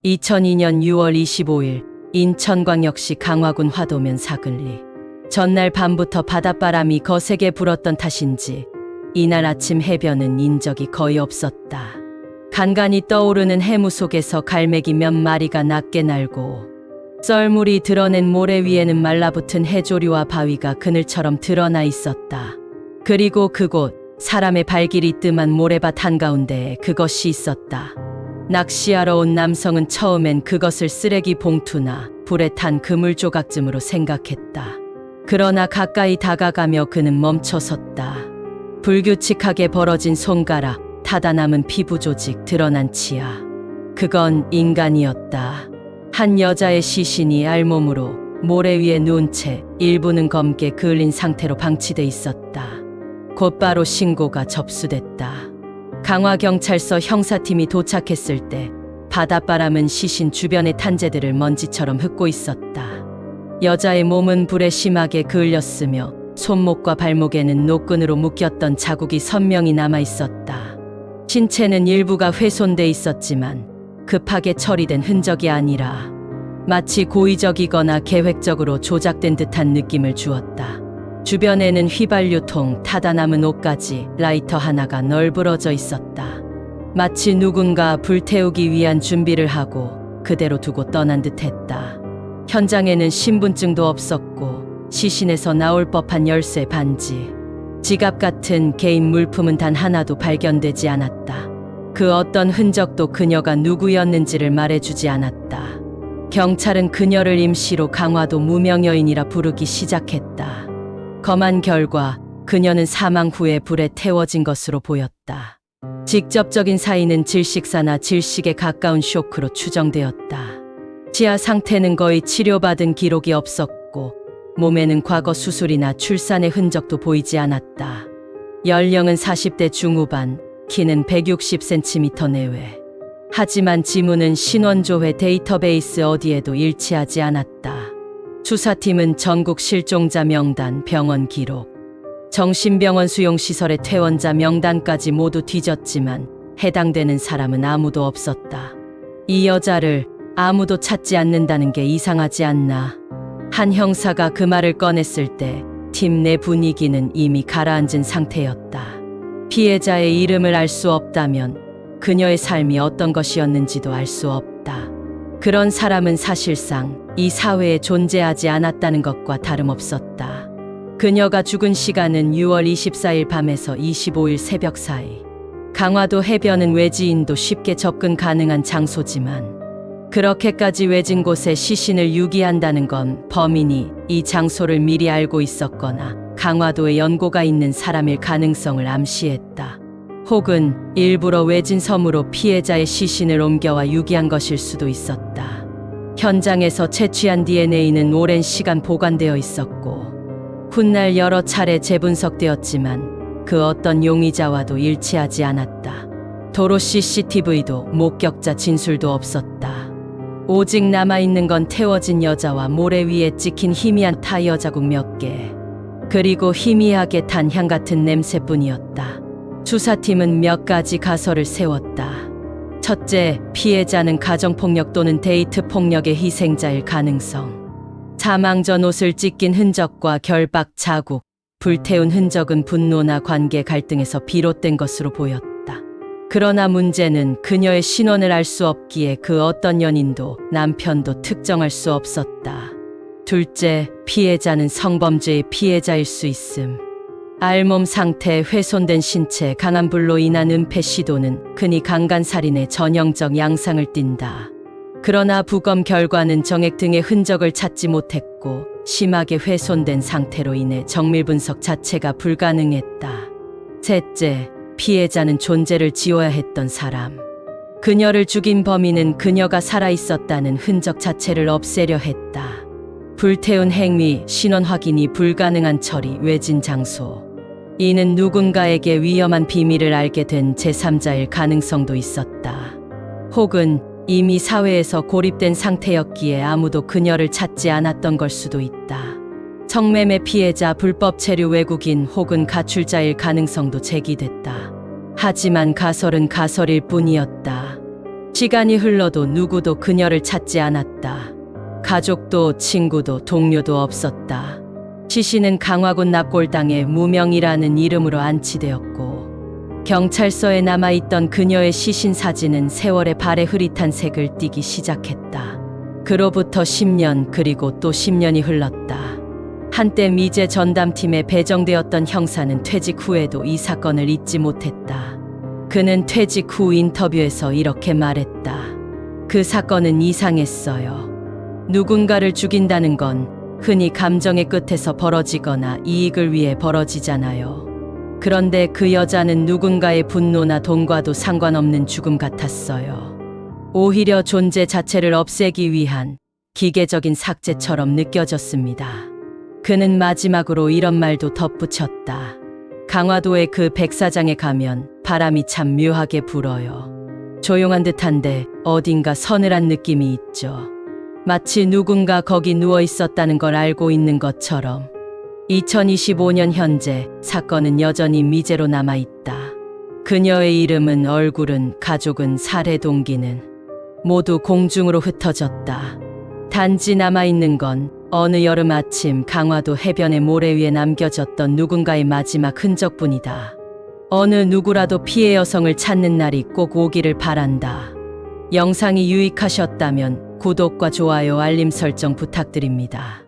2002년 6월 25일 인천광역시 강화군 화도면 사글리. 전날 밤부터 바닷바람이 거세게 불었던 탓인지 이날 아침 해변은 인적이 거의 없었다. 간간히 떠오르는 해무 속에서 갈매기 몇 마리가 낮게 날고 썰물이 드러낸 모래 위에는 말라붙은 해조류와 바위가 그늘처럼 드러나 있었다. 그리고 그곳 사람의 발길이 뜸한 모래밭 한가운데에 그것이 있었다. 낚시하러 온 남성은 처음엔 그것을 쓰레기 봉투나 불에 탄 그물 조각쯤으로 생각했다. 그러나 가까이 다가가며 그는 멈춰섰다. 불규칙하게 벌어진 손가락, 타다 남은 피부 조직, 드러난 치아. 그건 인간이었다. 한 여자의 시신이 알몸으로 모래 위에 누운 채 일부는 검게 그을린 상태로 방치돼 있었다. 곧바로 신고가 접수됐다. 강화경찰서 형사팀이 도착했을 때 바닷바람은 시신 주변의 탄재들을 먼지처럼 흩고 있었다. 여자의 몸은 불에 심하게 그을렸으며 손목과 발목에는 노끈으로 묶였던 자국이 선명히 남아 있었다. 신체는 일부가 훼손돼 있었지만 급하게 처리된 흔적이 아니라 마치 고의적이거나 계획적으로 조작된 듯한 느낌을 주었다. 주변에는 휘발유통, 타다 남은 옷까지, 라이터 하나가 널브러져 있었다. 마치 누군가 불태우기 위한 준비를 하고 그대로 두고 떠난 듯했다. 현장에는 신분증도 없었고 시신에서 나올 법한 열쇠, 반지, 지갑 같은 개인 물품은 단 하나도 발견되지 않았다. 그 어떤 흔적도 그녀가 누구였는지를 말해주지 않았다. 경찰은 그녀를 임시로 강화도 무명여인이라 부르기 시작했다. 검안 결과 그녀는 사망 후에 불에 태워진 것으로 보였다. 직접적인 사인은 질식사나 질식에 가까운 쇼크로 추정되었다. 치아 상태는 거의 치료받은 기록이 없었고 몸에는 과거 수술이나 출산의 흔적도 보이지 않았다. 연령은 40대 중후반, 키는 160cm 내외. 하지만 지문은 신원조회 데이터베이스 어디에도 일치하지 않았다. 수사팀은 전국 실종자 명단, 병원 기록, 정신병원 수용시설의 퇴원자 명단까지 모두 뒤졌지만 해당되는 사람은 아무도 없었다. 이 여자를 아무도 찾지 않는다는 게 이상하지 않나. 한 형사가 그 말을 꺼냈을 때 팀 내 분위기는 이미 가라앉은 상태였다. 피해자의 이름을 알 수 없다면 그녀의 삶이 어떤 것이었는지도 알 수 없다. 그런 사람은 사실상 이 사회에 존재하지 않았다는 것과 다름없었다. 그녀가 죽은 시간은 6월 24일 밤에서 25일 새벽 사이. 강화도 해변은 외지인도 쉽게 접근 가능한 장소지만 그렇게까지 외진 곳에 시신을 유기한다는 건 범인이 이 장소를 미리 알고 있었거나 강화도에 연고가 있는 사람일 가능성을 암시했다. 혹은 일부러 외진 섬으로 피해자의 시신을 옮겨와 유기한 것일 수도 있었다. 현장에서 채취한 DNA는 오랜 시간 보관되어 있었고 훗날 여러 차례 재분석되었지만 그 어떤 용의자와도 일치하지 않았다. 도로 CCTV도 목격자 진술도 없었다. 오직 남아있는 건 태워진 여자와 모래 위에 찍힌 희미한 타이어 자국 몇 개, 그리고 희미하게 탄 향 같은 냄새뿐이었다. 수사팀은 몇 가지 가설을 세웠다. 첫째, 피해자는 가정폭력 또는 데이트 폭력의 희생자일 가능성. 사망 전 옷을 찢긴 흔적과 결박 자국, 불태운 흔적은 분노나 관계 갈등에서 비롯된 것으로 보였다. 그러나 문제는 그녀의 신원을 알 수 없기에 그 어떤 연인도 남편도 특정할 수 없었다. 둘째, 피해자는 성범죄의 피해자일 수 있음. 알몸 상태, 훼손된 신체, 강한 불로 인한 은폐 시도는 흔히 강간살인의 전형적 양상을 띈다. 그러나 부검 결과는 정액 등의 흔적을 찾지 못했고 심하게 훼손된 상태로 인해 정밀 분석 자체가 불가능했다. 셋째, 피해자는 존재를 지워야 했던 사람. 그녀를 죽인 범인은 그녀가 살아있었다는 흔적 자체를 없애려 했다. 불태운 행위, 신원 확인이 불가능한 처리, 외진 장소. 이는 누군가에게 위험한 비밀을 알게 된 제3자일 가능성도 있었다. 혹은 이미 사회에서 고립된 상태였기에 아무도 그녀를 찾지 않았던 걸 수도 있다. 성매매 피해자, 불법 체류 외국인 혹은 가출자일 가능성도 제기됐다. 하지만 가설은 가설일 뿐이었다. 시간이 흘러도 누구도 그녀를 찾지 않았다. 가족도 친구도 동료도 없었다. 시신은 강화군 납골당에 무명이라는 이름으로 안치되었고 경찰서에 남아있던 그녀의 시신 사진은 세월의 발에 흐릿한 색을 띠기 시작했다. 그로부터 10년 그리고 또 10년이 흘렀다. 한때 미제 전담팀에 배정되었던 형사는 퇴직 후에도 이 사건을 잊지 못했다. 그는 퇴직 후 인터뷰에서 이렇게 말했다. 그 사건은 이상했어요. 누군가를 죽인다는 건 흔히 감정의 끝에서 벌어지거나 이익을 위해 벌어지잖아요. 그런데 그 여자는 누군가의 분노나 돈과도 상관없는 죽음 같았어요. 오히려 존재 자체를 없애기 위한 기계적인 삭제처럼 느껴졌습니다. 그는 마지막으로 이런 말도 덧붙였다. 강화도의 그 백사장에 가면 바람이 참 묘하게 불어요. 조용한 듯한데 어딘가 서늘한 느낌이 있죠. 마치 누군가 거기 누워 있었다는 걸 알고 있는 것처럼. 2025년 현재 사건은 여전히 미제로 남아있다. 그녀의 이름은, 얼굴은, 가족은, 살해 동기는 모두 공중으로 흩어졌다. 단지 남아있는 건 어느 여름 아침 강화도 해변의 모래 위에 남겨졌던 누군가의 마지막 흔적뿐이다. 어느 누구라도 피해 여성을 찾는 날이 꼭 오기를 바란다. 영상이 유익하셨다면 구독과 좋아요, 알림 설정 부탁드립니다.